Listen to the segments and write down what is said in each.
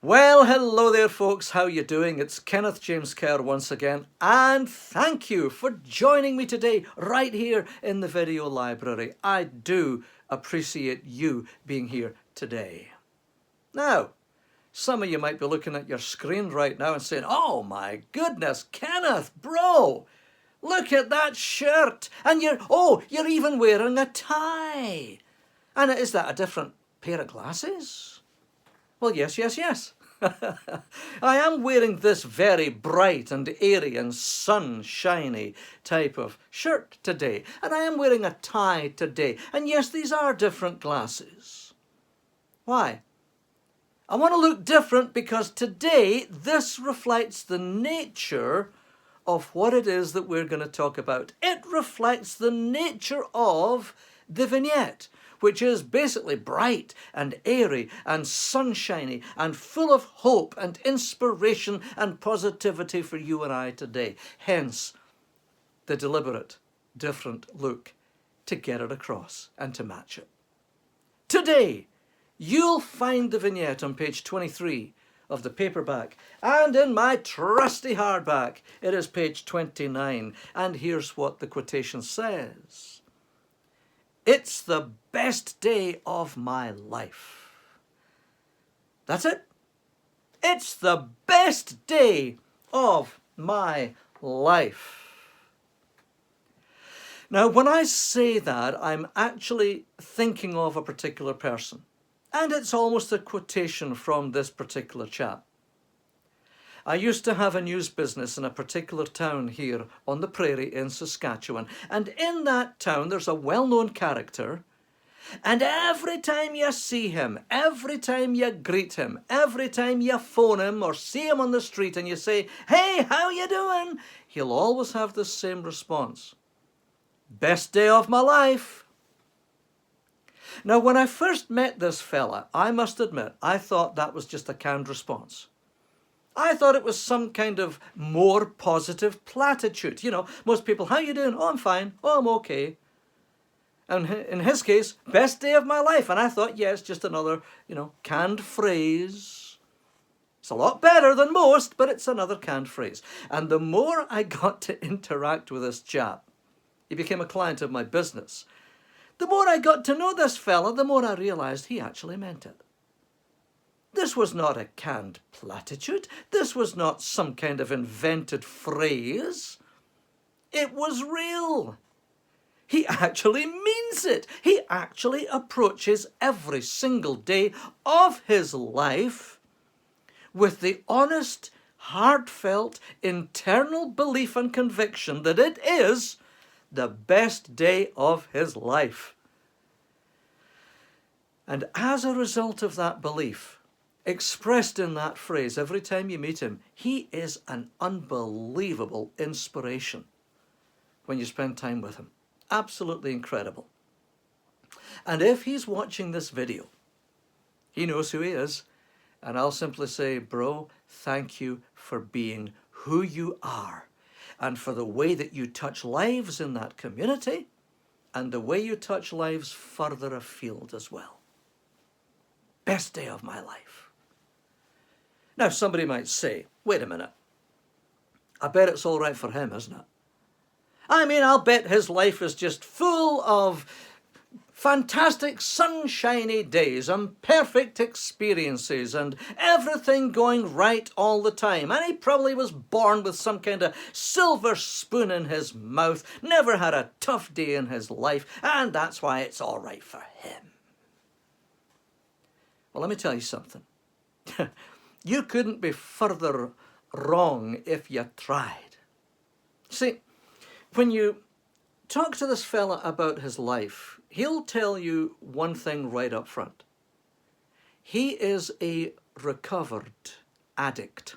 Well, hello there, folks. How you doing? It's Kenneth James Kerr once again, and thank you for joining me today right here in the video library. I do appreciate you being here today. Now, some of you might be looking at your screen right now and saying, "Oh my goodness, Kenneth, bro, look at that shirt, and you're even wearing a tie. And is that a different pair of glasses?" Well, yes. I am wearing this very bright and airy and sunshiny type of shirt today. And I am wearing a tie today. And yes, these are different glasses. Why? I want to look different because today this reflects the nature of what it is that we're going to talk about. It reflects the nature of the vignette, which is basically bright and airy and sunshiny and full of hope and inspiration and positivity for you and I today. Hence, the deliberate, different look to get it across and to match it. Today, you'll find the vignette on page 23 of the paperback, and in my trusty hardback, it is page 29. And here's what the quotation says. "It's the best day of my life." That's it. It's the best day of my life. Now, when I say that, I'm actually thinking of a particular person. And it's almost a quotation from this particular chap. I used to have a news business in a particular town here on the prairie in Saskatchewan. And in that town, there's a well-known character. And every time you see him, every time you greet him, every time you phone him or see him on the street and you say, "Hey, how you doing?" he'll always have the same response. "Best day of my life." Now, when I first met this fella, I must admit, I thought that was just a canned response. I thought it was some kind of more positive platitude. You know, most people, "How you doing?" "Oh, I'm fine." "Oh, I'm okay." And in his case, "Best day of my life." And I thought, yes, just another, canned phrase. It's a lot better than most, but it's another canned phrase. And the more I got to interact with this chap, he became a client of my business. The more I got to know this fella, the more I realized he actually meant it. This was not a canned platitude. This was not some kind of invented phrase. It was real. He actually means it. He actually approaches every single day of his life with the honest, heartfelt, internal belief and conviction that it is the best day of his life. And as a result of that belief, expressed in that phrase every time you meet him, he is an unbelievable inspiration when you spend time with him. Absolutely incredible. And if he's watching this video, he knows who he is. And I'll simply say, "Bro, thank you for being who you are and for the way that you touch lives in that community and the way you touch lives further afield as well. Best day of my life." Now, somebody might say, "Wait a minute. I bet it's all right for him, isn't it? I mean, I'll bet his life is just full of fantastic sunshiny days and perfect experiences and everything going right all the time. And he probably was born with some kind of silver spoon in his mouth, never had a tough day in his life, and that's why it's all right for him." Well, let me tell you something. You couldn't be further wrong if you tried. See, when you talk to this fella about his life, he'll tell you one thing right up front. He is a recovered addict.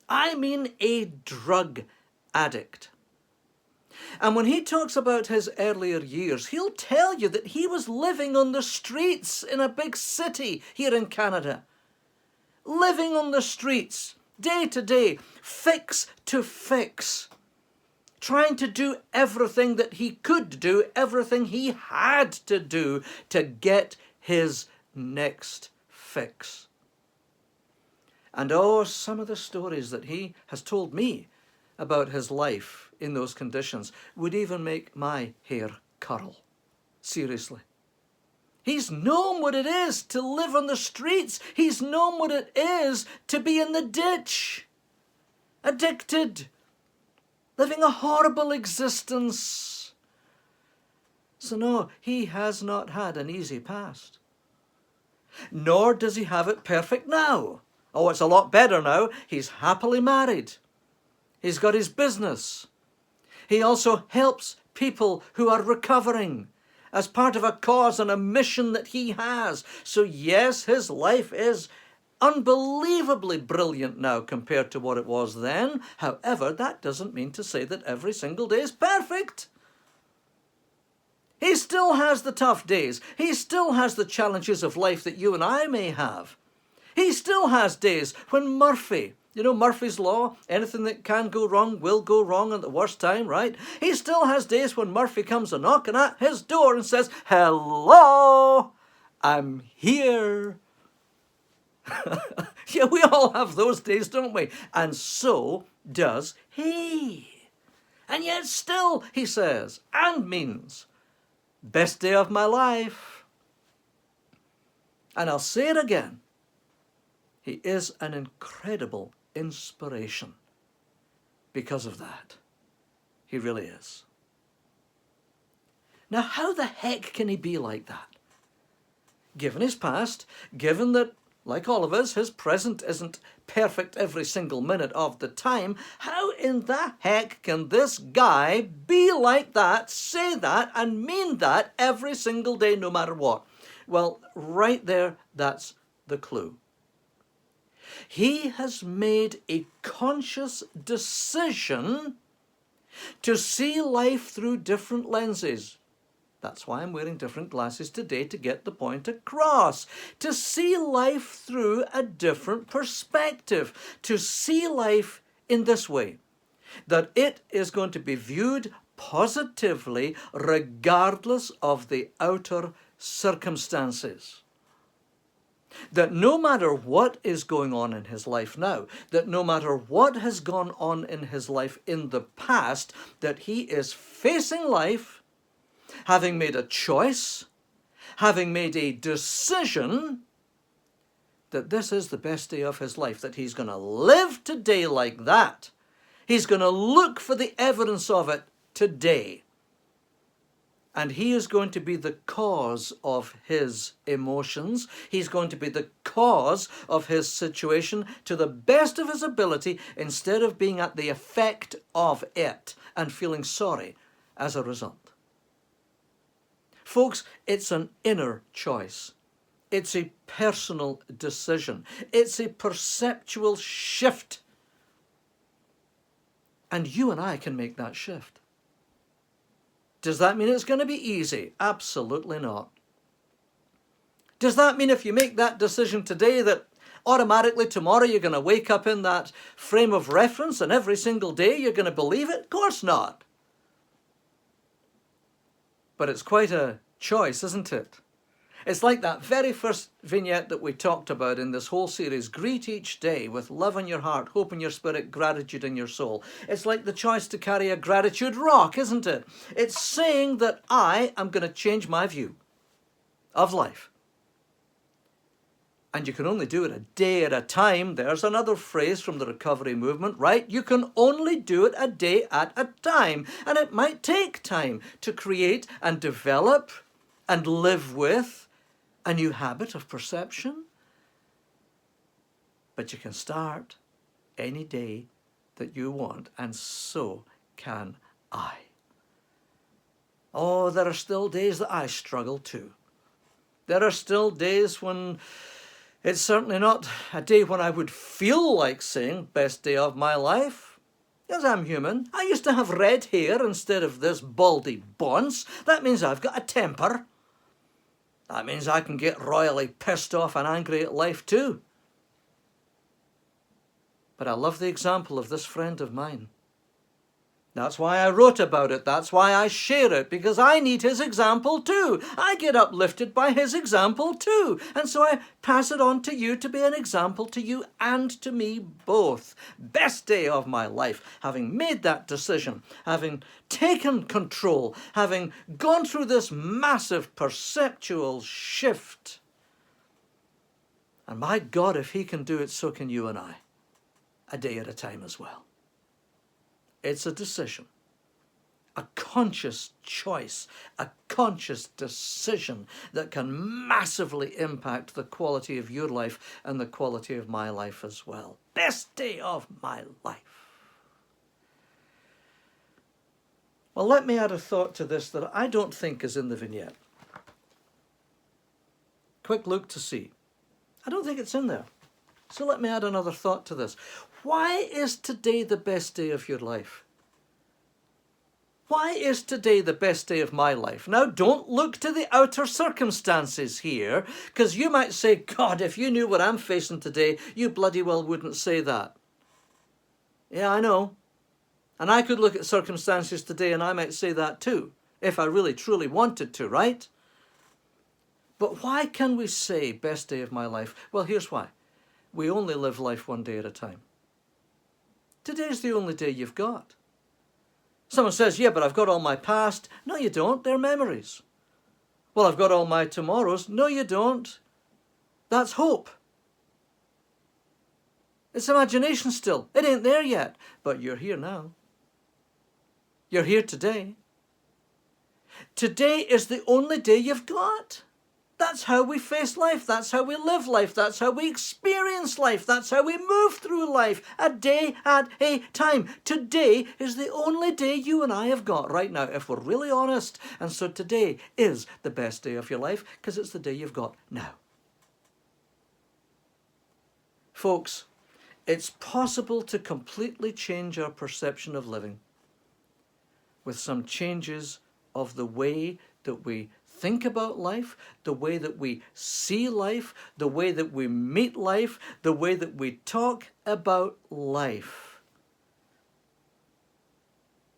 I mean a drug addict. And when he talks about his earlier years, he'll tell you that he was living on the streets in a big city here in Canada. Living on the streets, day to day, fix to fix. Trying to do everything that he could do, everything he had to do to get his next fix. And oh, some of the stories that he has told me about his life in those conditions would even make my hair curl. Seriously. He's known what it is to live on the streets. He's known what it is to be in the ditch, addicted, living a horrible existence. So no, he has not had an easy past. Nor does he have it perfect now. Oh, it's a lot better now. He's happily married. He's got his business. He also helps people who are recovering as part of a cause and a mission that he has. So yes, his life is unbelievably brilliant now compared to what it was then. However, that doesn't mean to say that every single day is perfect. He still has the tough days. He still has the challenges of life that you and I may have. He still has days when Murphy, you know Murphy's Law, anything that can go wrong will go wrong at the worst time, right? He still has days when Murphy comes a knocking at his door and says, "Hello, I'm here." Yeah, we all have those days, don't we? And so does he. And yet still, he says, and means, best day of my life. And I'll say it again. He is an incredible inspiration because of that. He really is. Now, how the heck can he be like that? Given his past, given that, like all of us, his present isn't perfect every single minute of the time, how in the heck can this guy be like that, say that, and mean that every single day, no matter what? Well, right there, that's the clue. He has made a conscious decision to see life through different lenses. That's why I'm wearing different glasses today, to get the point across. To see life through a different perspective. To see life in this way, that it is going to be viewed positively regardless of the outer circumstances. That no matter what is going on in his life now, that no matter what has gone on in his life in the past, that he is facing life, having made a choice, having made a decision, that this is the best day of his life, that he's going to live today like that. He's going to look for the evidence of it today. And he is going to be the cause of his emotions. He's going to be the cause of his situation to the best of his ability, instead of being at the effect of it and feeling sorry as a result. Folks, it's an inner choice. It's a personal decision. It's a perceptual shift. And you and I can make that shift. Does that mean it's going to be easy? Absolutely not. Does that mean if you make that decision today that automatically tomorrow you're going to wake up in that frame of reference and every single day you're going to believe it? Of course not. But it's quite a choice, isn't it? It's like that very first vignette that we talked about in this whole series. Greet each day with love in your heart, hope in your spirit, gratitude in your soul. It's like the choice to carry a gratitude rock, isn't it? It's saying that I am going to change my view of life. And you can only do it a day at a time. There's another phrase from the recovery movement, right? You can only do it a day at a time. And it might take time to create and develop and live with a new habit of perception. But you can start any day that you want, and so can I. Oh, there are still days that I struggle too. There are still days when it's certainly not a day when I would feel like saying best day of my life. Yes, I'm human. I used to have red hair instead of this baldy bonce. That means I've got a temper. That means I can get royally pissed off and angry at life too. But I love the example of this friend of mine. That's why I wrote about it. That's why I share it, because I need his example too. I get uplifted by his example too. And so I pass it on to you to be an example to you and to me both. Best day of my life, having made that decision, having taken control, having gone through this massive perceptual shift. And my God, if he can do it, so can you and I, a day at a time as well. It's a decision, a conscious choice, a conscious decision that can massively impact the quality of your life and the quality of my life as well. Best day of my life. Well, let me add a thought to this that I don't think is in the vignette. Quick look to see. I don't think it's in there. So let me add another thought to this. Why is today the best day of your life? Why is today the best day of my life? Now, don't look to the outer circumstances here, because you might say, God, if you knew what I'm facing today, you bloody well wouldn't say that. Yeah, I know. And I could look at circumstances today and I might say that too, if I really truly wanted to, right? But why can we say best day of my life? Well, here's why. We only live life one day at a time. Today's the only day you've got. Someone says, yeah, but I've got all my past. No, you don't. They're memories. Well, I've got all my tomorrows. No, you don't. That's hope. It's imagination still. It ain't there yet. But you're here now. You're here today. Today is the only day you've got. That's how we face life. That's how we live life. That's how we experience life. That's how we move through life, a day at a time. Today is the only day you and I have got right now, if we're really honest. And so today is the best day of your life because it's the day you've got now. Folks, it's possible to completely change our perception of living with some changes of the way that we think about life, the way that we see life, the way that we meet life, the way that we talk about life.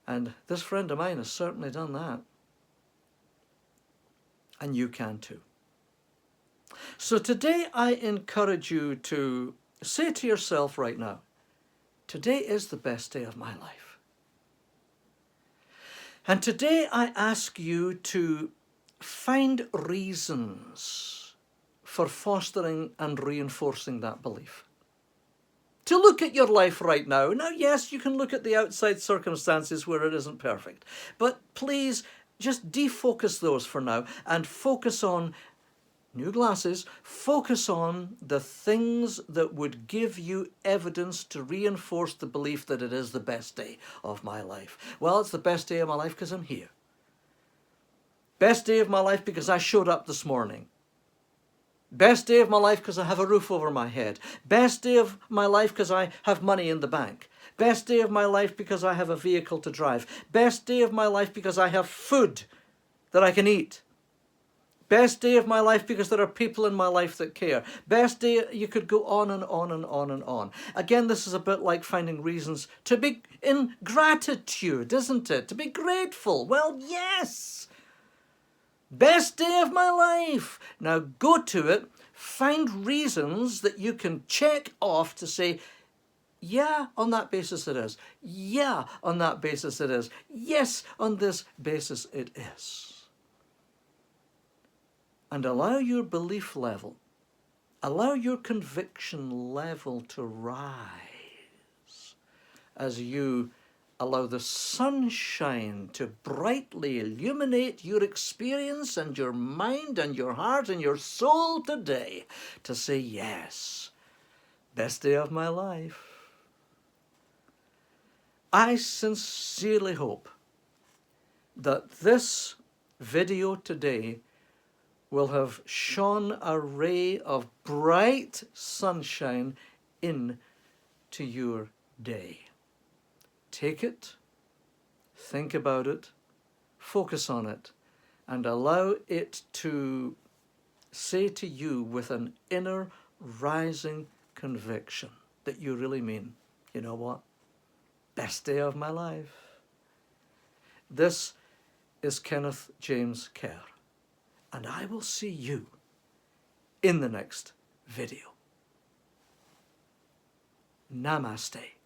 And this friend of mine has certainly done that. And you can too. So today I encourage you to say to yourself right now, today is the best day of my life. And today I ask you to find reasons for fostering and reinforcing that belief. To look at your life right now. Now, yes, you can look at the outside circumstances where it isn't perfect, but please just defocus those for now and focus on new glasses, focus on the things that would give you evidence to reinforce the belief that it is the best day of my life. Well, it's the best day of my life because I'm here. Best day of my life because I showed up this morning. Best day of my life because I have a roof over my head. Best day of my life because I have money in the bank. Best day of my life because I have a vehicle to drive. Best day of my life because I have food that I can eat. Best day of my life because there are people in my life that care. Best day, you could go on and on and on and on. Again, this is a bit like finding reasons to be in gratitude, isn't it? To be grateful. Well, yes. Best day of my life. Now go to it, find reasons that you can check off to say, yeah, on that basis it is. Yeah, on that basis it is. Yes, on this basis it is. And allow your belief level, allow your conviction level to rise as you allow the sunshine to brightly illuminate your experience and your mind and your heart and your soul today to say, yes, best day of my life. I sincerely hope that this video today will have shone a ray of bright sunshine into your day. Take it, think about it, focus on it, and allow it to say to you with an inner rising conviction that you really mean, you know what? Best day of my life. This is Kenneth James Kerr, and I will see you in the next video. Namaste.